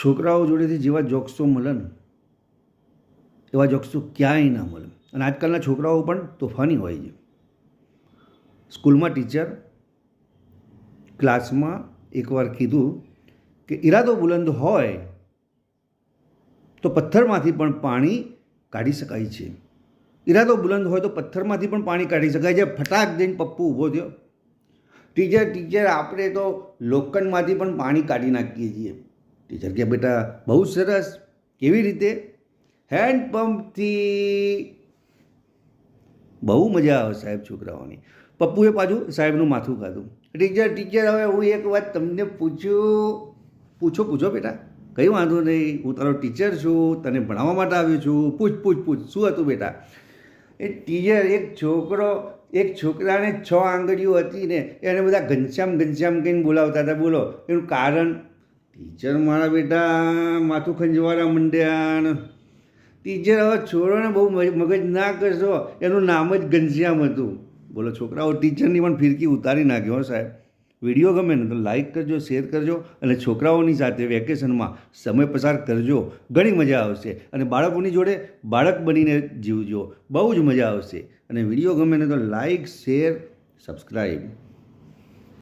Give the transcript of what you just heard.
છોકરાઓ જોડેથી જેવા જોક્સો મળે ને એવા જોક્સો ક્યાંય ના મળે. અને આજકાલના છોકરાઓ પણ તોફાની હોય છે. સ્કૂલમાં ટીચર ક્લાસમાં એકવાર કીધું કે ઈરાદો બુલંદ હોય તો પથ્થરમાંથી પણ પાણી કાઢી શકાય છે. ઈરાદો બુલંદ હોય તો પથ્થરમાંથી પણ પાણી કાઢી શકાય છે. ફટાક દઈને પપ્પુ ઊભો થયો. ટીચર આપણે તો લોખંડમાંથી પણ પાણી કાઢી નાખીએ છીએ. ટીચર કે બેટા બહુ સરસ, કેવી રીતે? હેન્ડપંપથી. બહુ મજા આવે સાહેબ છોકરાઓની. પપ્પુએ પાછું સાહેબનું માથું ખાધું. ટીચર હવે હું એક વાત તમને પૂછો બેટા. કંઈ વાંધો નહીં, હું તારો ટીચર છું, તને ભણાવવા માટે આવ્યો છું. પૂછ શું હતું બેટા? એ ટીચર એક છોકરાને 6 આંગળીઓ હતી ને એને બધા ઘનશ્યામ કહીને બોલાવતા હતા. બોલો એનું કારણ? ટીચર મારા બેટા માથું ખંજવારા મંડ્યા. ટીચર હવે છોડો ને, બહુ મગજ ના કરશો, એનું નામ જ ઘનશ્યામ હતું. બોલો છોકરાઓ ટીચરની પણ ફિરકી ઉતારી નાખ્યો સાહેબ. વિડીયો ગમે ને તો લાઈક કરજો, શેર કરજો અને છોકરાઓની સાથે વેકેશનમાં સમય પસાર કરજો. ઘણી મજા આવશે. અને બાળકોની જોડે બાળક બનીને જીવજો, બહુ જ મજા આવશે. અને વિડીયો ગમે ને તો લાઈક, શેર, સબસ્ક્રાઈબ.